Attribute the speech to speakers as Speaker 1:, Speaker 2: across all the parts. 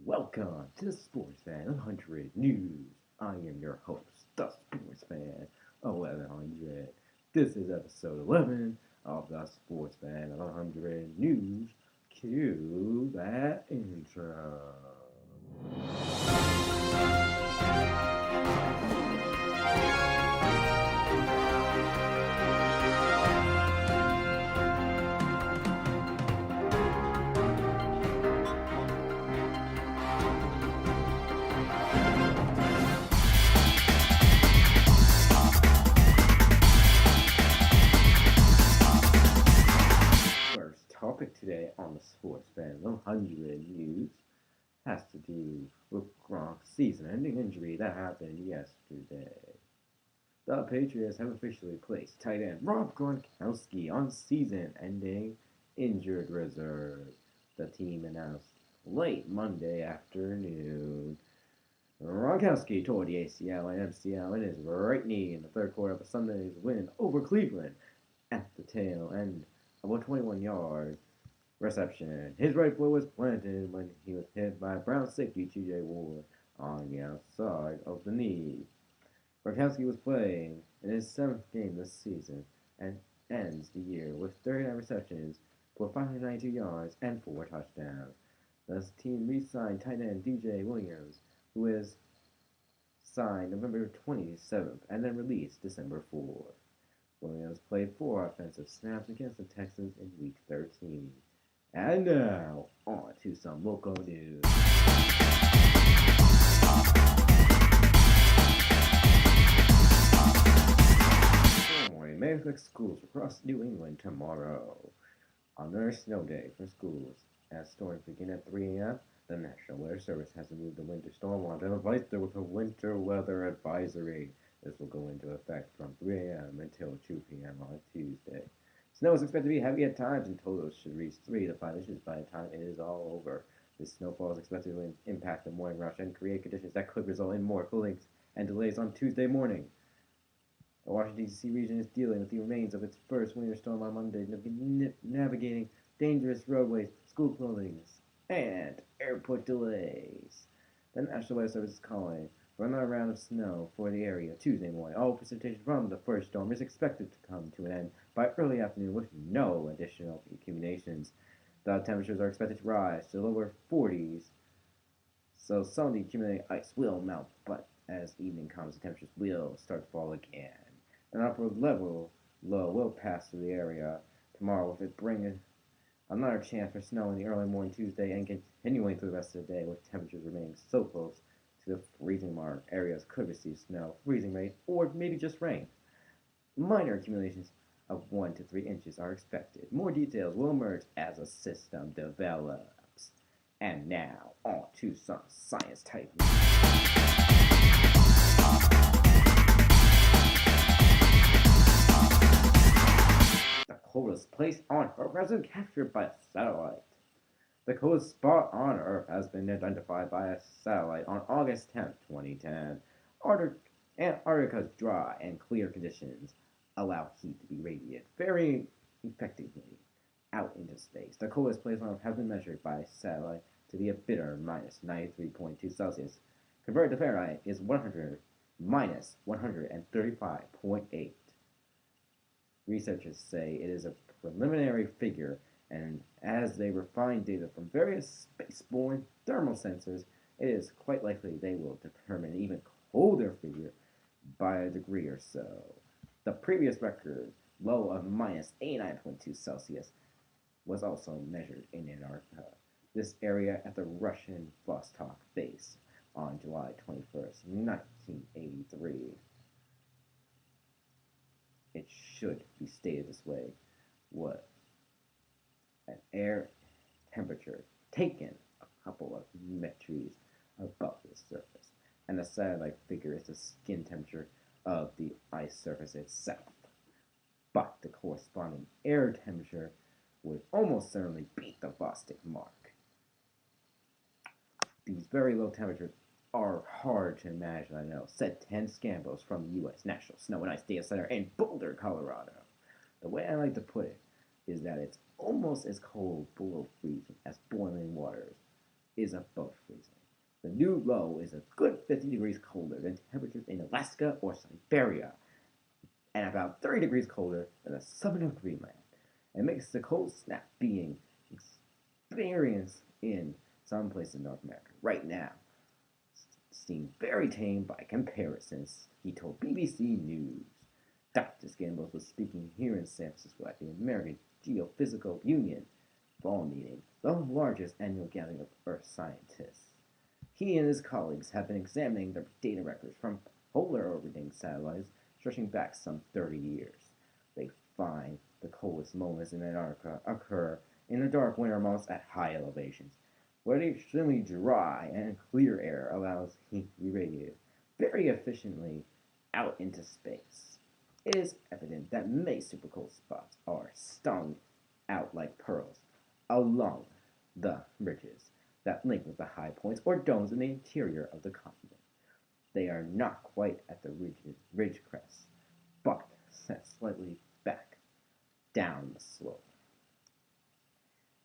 Speaker 1: Welcome to the TheSportsfan1100 News. I am your host, TheSportsfan1100. This is episode 11 of the TheSportsfan1100 News. Cue that intro. First topic today on the TheSportsfan1100 News has to do with Gronk's season-ending injury that happened yesterday. The Patriots have officially placed tight end Rob Gronkowski on season-ending injured reserve. The team announced late Monday afternoon. Gronkowski tore the ACL and MCL in his right knee in the third quarter of Sunday's win over Cleveland at the tail end of a 21-yard reception. His right foot was planted when he was hit by Brown safety T.J. Ward on the outside of the knee. Gronkowski was playing in his seventh game this season and ends the year with 39 receptions for 592 yards and 4 touchdowns. The team re-signed tight end DJ Williams, who is signed November 27th and then released December 4th. Williams played 4 offensive snaps against the Texans in Week 13. And now, on to some local news. Storm may affect schools across New England tomorrow. Another snow day for schools. As storms begin at 3 a.m., the National Weather Service has removed the winter storm watch and advised there with a winter weather advisory. This will go into effect from 3 a.m. until 2 p.m. on Tuesday. Snow is expected to be heavy at times, and totals should reach 3 to 5 inches by the time it is all over. This snowfall is expected to impact the morning rush and create conditions that could result in more coolings and delays on Tuesday morning. The Washington, D.C. region is dealing with the remains of its first winter storm on Monday, navigating dangerous roadways, school closings, and airport delays. The National Weather Service is calling for another round of snow for the area Tuesday morning. All precipitation from the first storm is expected to come to an end by early afternoon with no additional accumulations. The temperatures are expected to rise to the lower 40s, so some of the accumulated ice will melt, but as evening comes, the temperatures will start to fall again. An upper level low will pass through the area tomorrow, with it bringing another chance for snow in the early morning Tuesday and continuing through the rest of the day, with temperatures remaining so close to the freezing mark. Areas could receive snow, freezing rain, or maybe just rain. Minor accumulations of 1 to 3 inches are expected. More details will emerge as a system develops. And now, on to some science type news. The coldest place on Earth has been captured by a satellite. The coldest spot on Earth has been identified by a satellite on August 10, 2010. Antarctica's dry and clear conditions allow heat to be radiated very effectively out into space. The coldest place on Earth has been measured by a satellite to be a bitter minus 93.2 Celsius. Converted to Fahrenheit is 100 minus 135.8. Researchers say it is a preliminary figure, and as they refine data from various spaceborne thermal sensors, it is quite likely they will determine an even colder figure by a degree or so. The previous record, low of minus 89.2 Celsius, was also measured in Antarctica, this area at the Russian Vostok base, on July 21st, 1983. It should be stated this way, was an air temperature taken a couple of meters above the surface, and the satellite figure is the skin temperature of the ice surface itself. But the corresponding air temperature would almost certainly beat the Vostok mark. These very low temperatures are hard to imagine, I know, said 10 Scambos from the U.S. National Snow and Ice Data Center in Boulder, Colorado. The way I like to put it is that it's almost as cold below freezing as boiling waters is above freezing. The new low is a good 50 degrees colder than temperatures in Alaska or Siberia, and about 30 degrees colder than the southern of Greenland. It makes the cold snap being experienced in some places in North America right now seem very tame by comparisons, he told BBC News. Dr. Scambos was speaking here in San Francisco at the American Geophysical Union fall meeting, the largest annual gathering of Earth scientists. He and his colleagues have been examining the data records from polar orbiting satellites stretching back some 30 years. They find the coldest moments in Antarctica occur in the dark winter months at high elevations, where the extremely dry and clear air allows heat to be radiated very efficiently out into space. It is evident that many supercold spots are stung out like pearls along the ridges that link with the high points or domes in the interior of the continent. They are not quite at the ridge crest, but set slightly back down the slope.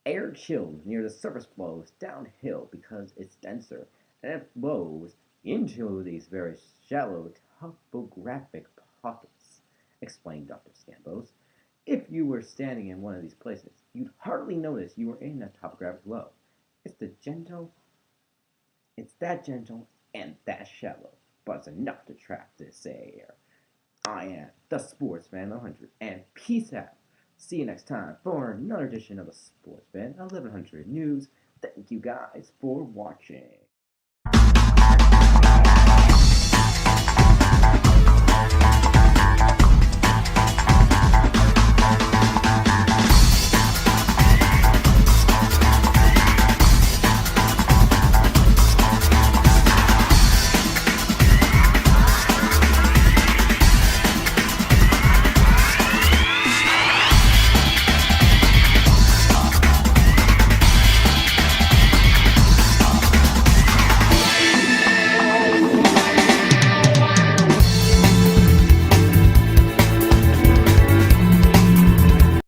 Speaker 1: Air chilled near the surface flows downhill because it's denser, and it flows into these very shallow topographic pockets, explained Dr. Scambos. If you were standing in one of these places, you'd hardly notice you were in a topographic low. It's that gentle and that shallow, but it's enough to trap this air. I am the Sportsman 100, and peace out. See you next time for another edition of the Sportsman 1100 News. Thank you guys for watching.